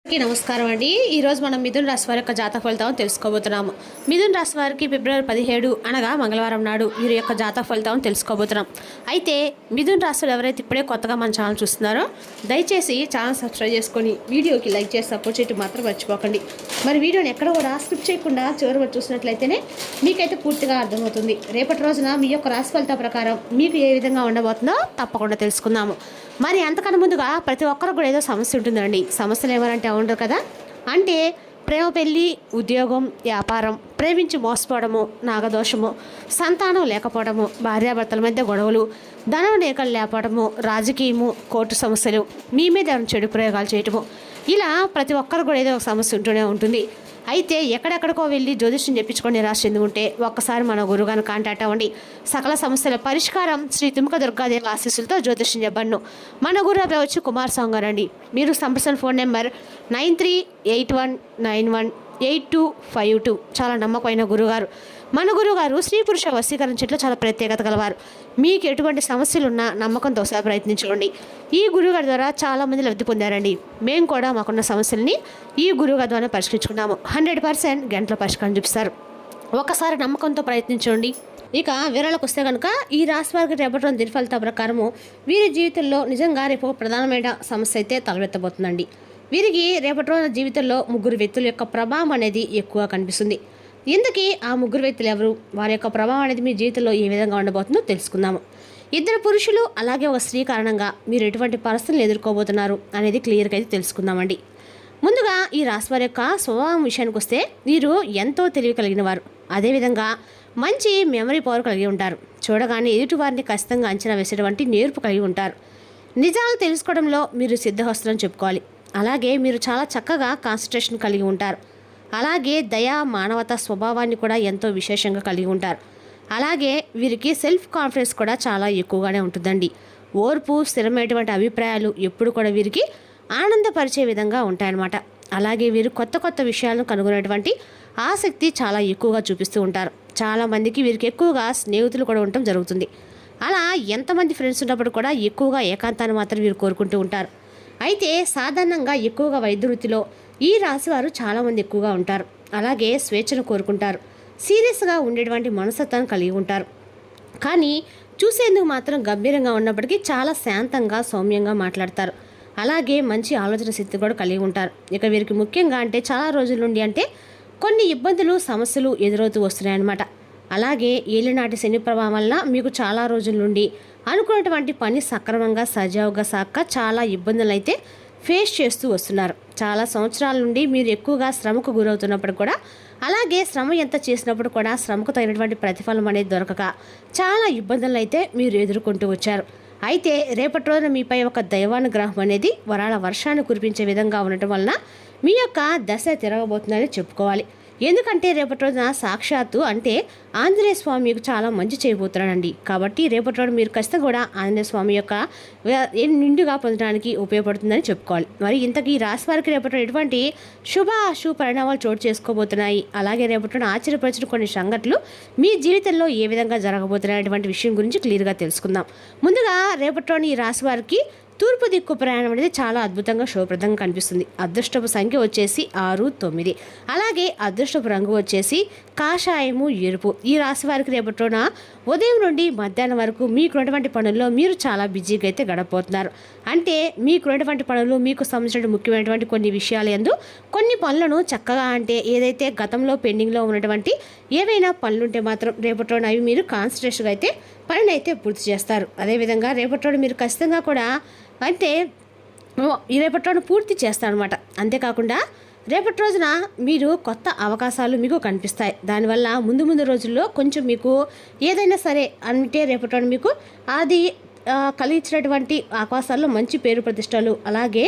నమస్కారం అండి. ఈరోజు మనం మిథున రాశి వారి యొక్క జాతక ఫలితాలను తెలుసుకోబోతున్నాము. మిథున రాశి వారికి ఫిబ్రవరి 17 అనగా మంగళవారం నాడు వీరి యొక్క జాతక ఫలితాలను తెలుసుకోబోతున్నాం. అయితే మిథున రాశిలో ఎవరైతే ఇప్పుడే కొత్తగా మన ఛానల్ చూస్తున్నారో దయచేసి ఛానల్ సబ్స్క్రైబ్ చేసుకొని వీడియోకి లైక్ చేసి సపోర్ట్ చేయడం మాత్రం మర్చిపోకండి. మరి వీడియోని ఎక్కడ కూడా స్కిప్ చేయకుండా చివరి వరకు చూసినట్లయితేనే మీకైతే పూర్తిగా అర్థమవుతుంది. రేపటి రోజున మీ యొక్క రాశి ఫలిత ప్రకారం మీకు ఏ విధంగా ఉండబోతుందో తప్పకుండా తెలుసుకుందాము. మరి అంతకన్నా ముందుగా ప్రతి ఒక్కరు కూడా ఏదో సమస్య ఉంటుందండి. సమస్యలు ఏమనంటే ఉండరు కదా, అంటే ప్రేమ, పెళ్ళి, ఉద్యోగం, వ్యాపారం, ప్రేమించి మోసపోవడము, నాగదోషము, సంతానం లేకపోవడము, భార్యాభర్తల మధ్య గొడవలు, ధనం లేఖలు లేకపోవడము, రాజకీయము, కోర్టు సమస్యలు, మీ మీద చెడు ప్రయోగాలు చేయటము, ఇలా ప్రతి ఒక్కరు కూడా ఏదో ఒక సమస్య ఉంటూనే ఉంటుంది. అయితే ఎక్కడెక్కడికో వెళ్ళి జ్యోతిష్యం చెప్పించుకొని నిరాశ చెందుకుంటే ఒక్కసారి మన గురుగారిని కాంటాక్ట్ అవ్వండి. సకల సమస్యల పరిష్కారం శ్రీ తుమ్మక దుర్గాదేవి ఆశీస్సులతో జ్యోతిష్యం చెప్పండి. మన గురువు వచ్చి కుమార్ స్వామి గారు అండి. మీరు సంప్రసన్ ఫోన్ నెంబర్ 9381918252. చాలా నమ్మకమైన గురుగారు. మన గురుగారు స్త్రీ పురుష వశీకరణ చెట్లు చాలా ప్రత్యేకత గలవారు. మీకు ఎటువంటి సమస్యలున్నా నమ్మకంతో ఒకసారి ప్రయత్నించుకోండి. ఈ గురుగారి ద్వారా చాలామంది లబ్ధి పొందారండి. మేము కూడా మాకున్న సమస్యల్ని ఈ గురుగారి ద్వారా పరిష్కరించుకున్నాము. 100% గంటల పరిష్కారం చూపిస్తారు. ఒకసారి నమ్మకంతో ప్రయత్నించండి. ఇక వివరాలకు వస్తే కనుక ఈ రాశి వారికి రేపటి రోజు దిన ఫలితాల ప్రకారము వీరి జీవితంలో నిజంగా రేపు ప్రధానమైన సమస్య అయితే తలెత్తబోతుందండి. వీరికి రేపటి రోజు జీవితంలో ముగ్గురు వ్యక్తుల యొక్క ప్రభావం అనేది ఎక్కువ కనిపిస్తుంది. ఇందుకీ ఆ ముగ్గురు వ్యక్తులు ఎవరు, వారి యొక్క ప్రభావం అనేది మీ జీవితంలో ఏ విధంగా ఉండబోతుందో తెలుసుకుందాము. ఇద్దరు పురుషులు అలాగే ఒక స్త్రీ కారణంగా మీరు ఎటువంటి పరిస్థితులు ఎదుర్కోబోతున్నారు అనేది క్లియర్గా అయితే తెలుసుకుందామండి. ముందుగా ఈ రాశి వారి యొక్క స్వభావం విషయానికి వస్తే వీరు ఎంతో తెలివి కలిగిన వారు. అదేవిధంగా మంచి మెమరీ పవర్ కలిగి ఉంటారు. చూడగానే ఎదుటి వారిని ఖచ్చితంగా అంచనా వేసేటువంటి నేర్పు కలిగి ఉంటారు. నిజాలు తెలుసుకోవడంలో మీరు సిద్ధహస్తులని చెప్పుకోవాలి. అలాగే మీరు చాలా చక్కగా కాన్సన్ట్రేషన్ కలిగి ఉంటారు. అలాగే దయా, మానవతా స్వభావాన్ని కూడా ఎంతో విశేషంగా కలిగి ఉంటారు. అలాగే వీరికి సెల్ఫ్ కాన్ఫిడెన్స్ కూడా చాలా ఎక్కువగానే ఉంటుందండి. ఓర్పు, స్థిరమైనటువంటి అభిప్రాయాలు ఎప్పుడు కూడా వీరికి ఆనందపరిచే విధంగా ఉంటాయన్నమాట. అలాగే వీరు కొత్త కొత్త విషయాలను కనుగొనేటువంటి ఆసక్తి చాలా ఎక్కువగా చూపిస్తూ ఉంటారు. చాలామందికి వీరికి ఎక్కువగా స్నేహితులు కూడా ఉండటం జరుగుతుంది. అలా ఎంతమంది ఫ్రెండ్స్ ఉన్నప్పుడు కూడా ఎక్కువగా ఏకాంతాన్ని మాత్రం వీరు కోరుకుంటూ ఉంటారు. అయితే సాధారణంగా ఎక్కువగా వైద్య వృత్తిలో ఈ రాశి వారు చాలామంది ఎక్కువగా ఉంటారు. అలాగే స్వేచ్ఛను కోరుకుంటారు. సీరియస్గా ఉండేటువంటి మనస్తత్వాన్ని కలిగి ఉంటారు. కానీ చూసేందుకు మాత్రం గంభీరంగా ఉన్నప్పటికీ చాలా శాంతంగా, సౌమ్యంగా మాట్లాడతారు. అలాగే మంచి ఆలోచన శక్తి కూడా కలిగి ఉంటారు. ఇక వీరికి ముఖ్యంగా అంటే చాలా రోజుల నుండి అంటే కొన్ని ఇబ్బందులు, సమస్యలు ఎదురవుతూ వస్తున్నాయన్నమాట. అలాగే ఏలినాటి శని ప్రభావం వల్ల మీకు చాలా రోజుల నుండి అనుకున్నటువంటి పని సక్రమంగా సజావుగా సాక్క చాలా ఇబ్బందులు అయితే ఫేస్ చేస్తూ వస్తున్నారు. చాలా సంవత్సరాల నుండి మీరు ఎక్కువగా శ్రమకు గురవుతున్నప్పుడు కూడా, అలాగే శ్రమ ఎంత చేసినప్పుడు కూడా శ్రమకు తగినటువంటి ప్రతిఫలం అనేది దొరకక చాలా ఇబ్బందులు అయితే మీరు ఎదుర్కొంటూ వచ్చారు. అయితే రేపటి రోజున మీపై ఒక దైవానుగ్రహం అనేది వరాల వర్షాన్ని కురిపించే విధంగా ఉండటం వలన మీ యొక్క దశ తిరగబోతుందని చెప్పుకోవాలి. ఎందుకంటే రేపటి రోజున సాక్షాత్తు అంటే ఆంజనేయ స్వామి మీకు చాలా మంచి చేయబోతున్నాడండి. కాబట్టి రేపటి రోజు మీరు ఖచ్చితంగా కూడా ఆంజనేయ స్వామి యొక్క నిండుగా పొందడానికి ఉపయోగపడుతుందని చెప్పుకోవాలి. మరి ఇంతకీ రాశి వారికి రేపటి రోజు ఎటువంటి శుభ అశుభ పరిణామాలు చోటు చేసుకోబోతున్నాయి, అలాగే రేపటి రోజున ఆశ్చర్యపరిచిన కొన్ని సంఘటనలు మీ జీవితంలో ఏ విధంగా జరగబోతున్నాయి అటువంటి విషయం గురించి క్లియర్గా తెలుసుకుందాం. ముందుగా రేపటి రోజున ఈ రాశి వారికి తూర్పు దిక్కు ప్రయాణం అనేది చాలా అద్భుతంగా శుభప్రదంగా కనిపిస్తుంది. అదృష్టపు సంఖ్య వచ్చేసి 6, 9. అలాగే అదృష్టపు రంగు వచ్చేసి కాషాయము, ఎరుపు. ఈ రాశి వారికి రేపటి రోజున ఉదయం నుండి మధ్యాహ్నం వరకు మీకున్నటువంటి పనుల్లో మీరు చాలా బిజీగా అయితే గడపబోతున్నారు. అంటే మీకున్నటువంటి పనులు, మీకు సంబంధించిన ముఖ్యమైనటువంటి కొన్ని విషయాలు యందు కొన్ని పనులను చక్కగా అంటే ఏదైతే గతంలో పెండింగ్లో ఉన్నటువంటి ఏవైనా పనులుంటే మాత్రం రేపటి రోజున అవి మీరు కాన్సన్ట్రేషన్గా అయితే పనిని అయితే పూర్తి చేస్తారు. అదేవిధంగా రేపటి రోజు మీరు ఖచ్చితంగా కూడా అంటే రేపటి రోజున పూర్తి చేస్తారనమాట. అంతేకాకుండా రేపటి రోజున మీరు కొత్త అవకాశాలు మీకు కనిపిస్తాయి. దానివల్ల ముందు ముందు రోజుల్లో కొంచెం మీకు ఏదైనా సరే అంటే రేపటి రోజున మీకు అది కలిగించినటువంటి అవకాశాల్లో మంచి పేరు ప్రతిష్టలు, అలాగే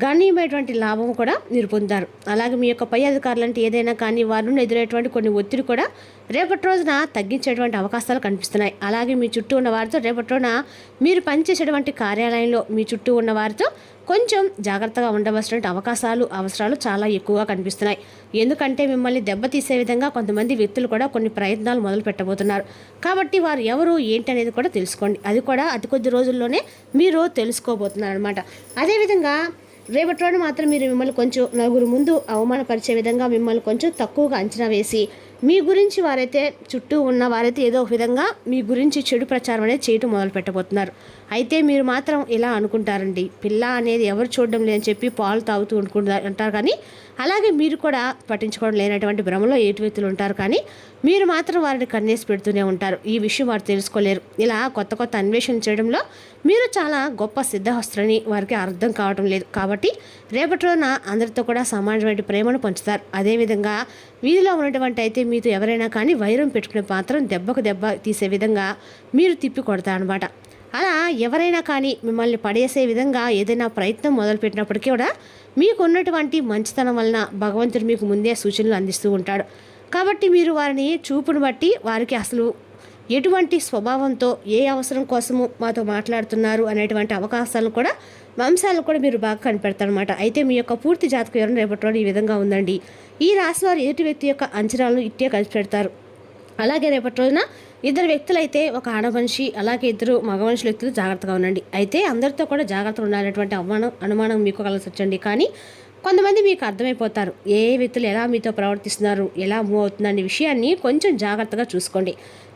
గణనీయమైనటువంటి లాభం కూడా మీరు పొందారు. అలాగే మీ యొక్క పై అధికారులు అంటే ఏదైనా కానీ వారి నుండి ఎదురయ్యేటువంటి కొన్ని ఒత్తిడి కూడా రేపటి రోజున తగ్గించేటువంటి అవకాశాలు కనిపిస్తున్నాయి. అలాగే మీ చుట్టూ ఉన్న వారితో రేపటి రోజున మీరు పనిచేసేటువంటి కార్యాలయంలో మీ చుట్టూ ఉన్న వారితో కొంచెం జాగ్రత్తగా ఉండవలసినటువంటి అవసరాలు చాలా ఎక్కువగా కనిపిస్తున్నాయి. ఎందుకంటే మిమ్మల్ని దెబ్బతీసే విధంగా కొంతమంది వ్యక్తులు కూడా కొన్ని ప్రయత్నాలు మొదలు పెట్టబోతున్నారు. కాబట్టి వారు ఎవరు ఏంటి అనేది కూడా తెలుసుకోండి. అది కూడా అతి కొద్ది రోజుల్లోనే మీరు తెలుసుకోబోతున్నారు అనమాట. అదేవిధంగా రేపటి రోజున మాత్రం మీరు మిమ్మల్ని కొంచెం నలుగురు ముందు అవమానపరిచే విధంగా మిమ్మల్ని కొంచెం తక్కువగా అంచనా వేసి మీ గురించి వారైతే చుట్టూ ఉన్న వారైతే ఏదో ఒక విధంగా మీ గురించి చెడు ప్రచారం అనేది చేయటం మొదలు పెట్టబోతున్నారు. అయితే మీరు మాత్రం ఇలా అనుకుంటారండి, పిల్ల అనేది ఎవరు చూడడం లేదని చెప్పి పాలు తాగుతూ అంటారు, కానీ అలాగే మీరు కూడా పట్టించుకోవడం లేనటువంటి భ్రమలో ఏటు వ్యక్తులు ఉంటారు, కానీ మీరు మాత్రం వారిని కన్నేసి పెడుతూనే ఉంటారు. ఈ విషయం వారు తెలుసుకోలేరు. ఇలా కొత్త కొత్త అన్వేషణ చేయడంలో మీరు చాలా గొప్ప సిద్ధహస్తులని వారికి అర్థం కావటం లేదు. కాబట్టి రేపటి రోజున అందరితో కూడా సమానమైన ప్రేమను పంచుతారు. అదేవిధంగా వీధిలో ఉన్నటువంటి అయితే మీతో ఎవరైనా కానీ వైరం పెట్టుకునే మాత్రం దెబ్బకు దెబ్బ తీసే విధంగా మీరు తిప్పి కొడతారనమాట. అలా ఎవరైనా కానీ మిమ్మల్ని పడేసే విధంగా ఏదైనా ప్రయత్నం మొదలుపెట్టినప్పటికీ కూడా మీకు ఉన్నటువంటి మంచితనం వలన భగవంతుడు మీకు ముందే సూచనలు అందిస్తూ ఉంటాడు. కాబట్టి మీరు వారిని చూపును బట్టి వారికి అసలు ఎటువంటి స్వభావంతో ఏ అవసరం కోసము మాతో మాట్లాడుతున్నారు అనేటువంటి అవకాశాలను కూడా వంశాలను కూడా మీరు బాగా కనిపెడతారనమాట. అయితే మీ యొక్క పూర్తి జాతక వివరణ రేపటి రోజు ఈ విధంగా ఉందండి. ఈ రాశి వారు ఎదుటి వ్యక్తి యొక్క అంచనాలను ఇట్టే కలిసి పెడతారు. అలాగే రేపటి రోజున ఇద్దరు వ్యక్తులైతే ఒక ఆడ మనిషి అలాగే ఇద్దరు మగ మనుషుల వ్యక్తులు జాగ్రత్తగా ఉండండి. అయితే అందరితో కూడా జాగ్రత్తగా ఉండాలనేటువంటి అనుమానం మీకు కలిసి వచ్చండి. కానీ కొంతమంది మీకు అర్థమైపోతారు ఏ వ్యక్తులు ఎలా మీతో ప్రవర్తిస్తున్నారు, ఎలా మూవ్ అవుతుందనే విషయాన్ని కొంచెం జాగ్రత్తగా చూసుకోండి.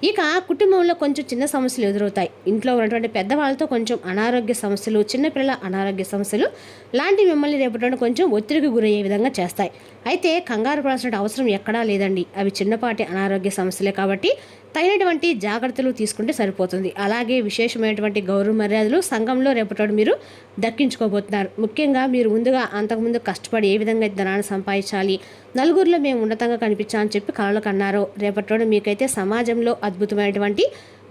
ఇక కుటుంబంలో కొంచెం చిన్న సమస్యలు ఎదురవుతాయి. ఇంట్లో ఉన్నటువంటి పెద్దవాళ్ళతో కొంచెం అనారోగ్య సమస్యలు, చిన్నపిల్లల అనారోగ్య సమస్యలు లాంటి మిమ్మల్ని రేపటి కొంచెం ఒత్తిడికి గురయ్యే విధంగా చేస్తాయి. అయితే కంగారు పడాల్సిన అవసరం ఎక్కడా లేదండి. అవి చిన్నపాటి అనారోగ్య సమస్యలే కాబట్టి తగినటువంటి జాగ్రత్తలు తీసుకుంటే సరిపోతుంది. అలాగే విశేషమైనటువంటి గౌరవ మర్యాదలు సంఘంలో రేపటి మీరు దక్కించుకోబోతున్నారు. ముఖ్యంగా మీరు ముందుగా అంతకుముందు కష్టపడి ఏ విధంగా ధనాన్ని సంపాదించాలి, నలుగురిలో మేము ఉన్నతంగా కనిపించాలని చెప్పి కలలు కన్నారో రేపటి మీకైతే సమాజంలో అద్భుతమైనటువంటి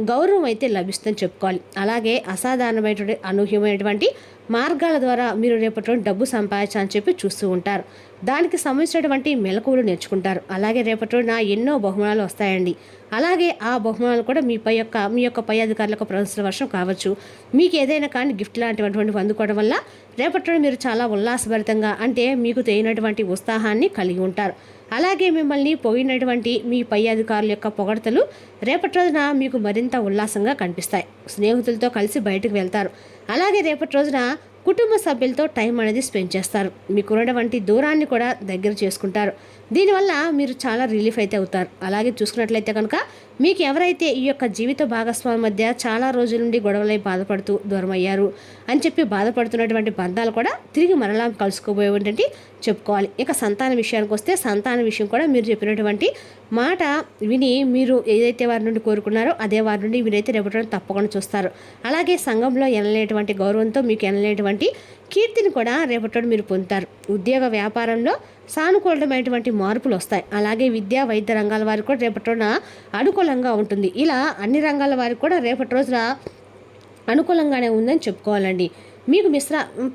గౌరవం అయితే లభిస్తుందని చెప్పుకోవాలి. అలాగే అసాధారణమైనటువంటి అనూహ్యమైనటువంటి మార్గాల ద్వారా మీరు రేపటి డబ్బు సంపాదించాలని చెప్పి చూస్తూ ఉంటారు. దానికి సంబంధించినటువంటి మెలకువలు నేర్చుకుంటారు. అలాగే రేపటి రోజున ఎన్నో బహుమానాలు వస్తాయండి. అలాగే ఆ బహుమానాలు కూడా మీ యొక్క పై అధికారులకు ప్రశంసల వర్షం కావచ్చు. మీకు ఏదైనా కానీ గిఫ్ట్ లాంటివంటివి అందుకోవడం వల్ల రేపటి రోజు మీరు చాలా ఉల్లాసభరితంగా అంటే మీకు తెలియనటువంటి ఉత్సాహాన్ని కలిగి ఉంటారు. అలాగే మిమ్మల్ని పొగిడినటువంటి మీ పై అధికారుల యొక్క పొగడతలు రేపటి రోజున మీకు మరింత ఉల్లాసంగా కనిపిస్తాయి. స్నేహితులతో కలిసి బయటకు వెళ్తారు. అలాగే రేపటి రోజున కుటుంబ సభ్యులతో టైం అనేది స్పెండ్ చేస్తారు. మీకు ఉన్నటువంటి దూరాన్ని కూడా దగ్గర చేసుకుంటారు. దీనివల్ల మీరు చాలా రిలీఫ్ అయితే అవుతారు. అలాగే చూసుకున్నట్లయితే కనుక మీకు ఎవరైతే ఈ యొక్క జీవిత భాగస్వామి మధ్య చాలా రోజుల నుండి గొడవలై బాధపడుతూ దూరం అయ్యారు అని చెప్పి బాధపడుతున్నటువంటి బంధాలు కూడా తిరిగి మరలా కలుసుకోబోయేటువంటి చెప్పుకోవాలి. ఇక సంతాన విషయానికి వస్తే సంతాన విషయం కూడా మీరు చెప్పినటువంటి మాట విని మీరు ఏదైతే వారి నుండి కోరుకున్నారో అదే వారి నుండి మీరైతే రేపటి తప్పకుండా చూస్తారు. అలాగే సంఘంలో ఎనలేటువంటి గౌరవంతో మీకు ఎనలేటువంటి కీర్తిని కూడా రేపటి మీరు పొందుతారు. ఉద్యోగ వ్యాపారంలో సానుకూలమైనటువంటి మార్పులు వస్తాయి. అలాగే విద్యా వైద్య రంగాల వారికి కూడా రేపటి రోజున అనుకూలంగా ఉంటుంది. ఇలా అన్ని రంగాల వారికి కూడా రేపటి రోజున అనుకూలంగానే ఉందని చెప్పుకోవాలండి. మీకు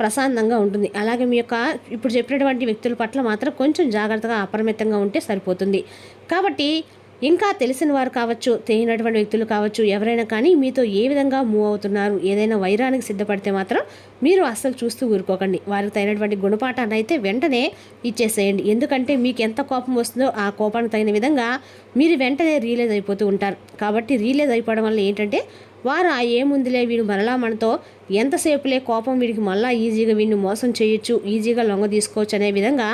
ప్రశాంతంగా ఉంటుంది. అలాగే మీ యొక్క ఇప్పుడు చెప్పినటువంటి వ్యక్తుల పట్ల మాత్రం కొంచెం జాగ్రత్తగా అప్రమత్తంగా ఉంటే సరిపోతుంది. కాబట్టి ఇంకా తెలిసిన వారు కావచ్చు, తెలియనటువంటి వ్యక్తులు కావచ్చు, ఎవరైనా కానీ మీతో ఏ విధంగా మూవ్ అవుతున్నారు, ఏదైనా వైరానికి సిద్ధపడితే మాత్రం మీరు అస్సలు చూస్తూ ఊరుకోకండి. వారికి తగినటువంటి గుణపాఠాన్ని అయితే వెంటనే ఇచ్చేసేయండి. ఎందుకంటే మీకు ఎంత కోపం వస్తుందో ఆ కోపానికి తగిన విధంగా మీరు వెంటనే రియలైజ్ అయిపోతూ ఉంటారు. కాబట్టి రియలైజ్ అయిపోవడం వల్ల ఏంటంటే వారు ఏముందిలే వీడు మరలా మనతో ఎంతసేపులే కోపం వీడికి మళ్ళీ ఈజీగా వీడిని మోసం చేయొచ్చు, ఈజీగా లొంగ తీసుకోవచ్చు అనే విధంగా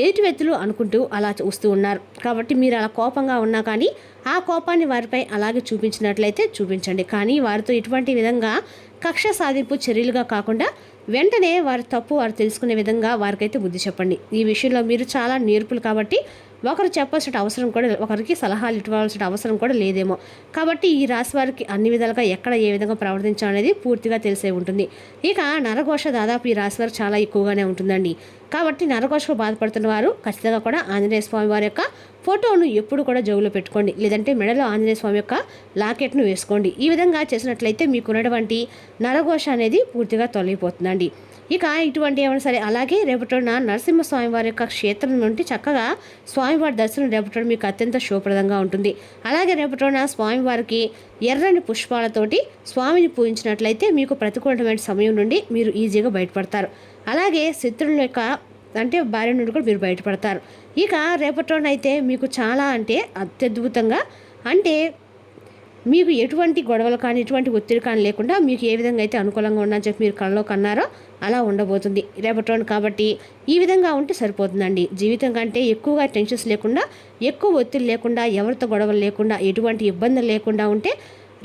ఎదుటి వ్యక్తులు అనుకుంటూ అలా వస్తూ ఉన్నారు. కాబట్టి మీరు అలా కోపంగా ఉన్నా కానీ ఆ కోపాన్ని వారిపై అలాగే చూపించినట్లయితే చూపించండి. కానీ వారితో ఇటువంటి విధంగా కక్ష సాధింపు చర్యలుగా కాకుండా వెంటనే వారి తప్పు వారు తెలుసుకునే విధంగా వారికైతే బుద్ధి చెప్పండి. ఈ విషయంలో మీరు చాలా నేర్పులు కాబట్టి ఒకరు చెప్పాల్సిన అవసరం కూడా, ఒకరికి సలహాలు ఇవ్వాల్సిన అవసరం కూడా లేదేమో. కాబట్టి ఈ రాశి వారికి అన్ని విధాలుగా ఎక్కడ ఏ విధంగా ప్రవర్తించాలనేది పూర్తిగా తెలిసే ఉంటుంది. ఇక నరఘోష దాదాపు ఈ రాశి వారికి చాలా ఎక్కువగానే ఉంటుందండి. కాబట్టి నరఘోషకు బాధపడుతున్న వారు ఖచ్చితంగా కూడా ఆంజనేయ స్వామి వారి యొక్క ఫోటోను ఎప్పుడు కూడా జోబులో పెట్టుకోండి. లేదంటే మెడలో ఆంజనేయ స్వామి యొక్క లాకెట్ను వేసుకోండి. ఈ విధంగా చేసినట్లయితే మీకున్నటువంటి నరఘోష అనేది పూర్తిగా తొలగిపోతుందండి. ఇక ఇటువంటి ఏమైనా సరే అలాగే రేపటిన నరసింహస్వామి వారి యొక్క క్షేత్రం నుండి చక్కగా స్వామివారి దర్శనం రేపటి మీకు అత్యంత శుభప్రదంగా ఉంటుంది. అలాగే రేపటిన స్వామివారికి ఎర్రని పుష్పాలతోటి స్వామిని పూజించినట్లయితే మీకు ప్రతికూలమైన సమయం నుండి మీరు ఈజీగా బయటపడతారు. అలాగే శత్రువుల యొక్క అంటే భార్య నుండి కూడా మీరు బయటపడతారు. ఇక రేపటినైతే మీకు చాలా అంటే అత్యద్భుతంగా అంటే మీకు ఎటువంటి గొడవలు కానీ ఎటువంటి ఒత్తిడి కానీ లేకుండా మీకు ఏ విధంగా అయితే అనుకూలంగా ఉండని చెప్పి మీరు కళ్ళలో కన్నారో అలా ఉండబోతుంది రేపటి రోజున. కాబట్టి ఈ విధంగా ఉంటే సరిపోతుందండి. జీవితం కంటే ఎక్కువగా టెన్షన్స్ లేకుండా, ఎక్కువ ఒత్తిడి లేకుండా, ఎవరితో గొడవలు లేకుండా, ఎటువంటి ఇబ్బందులు లేకుండా ఉంటే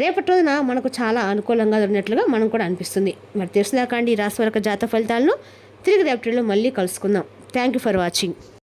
రేపటి రోజున మనకు చాలా అనుకూలంగా ఉన్నట్లుగా మనం కూడా అనిపిస్తుంది. మరి తెలుసుదాకా అండి ఈ రాశి వారి జాతక ఫలితాలను తిరిగి రేపటిలో మళ్ళీ కలుసుకుందాం. Thank you for watching.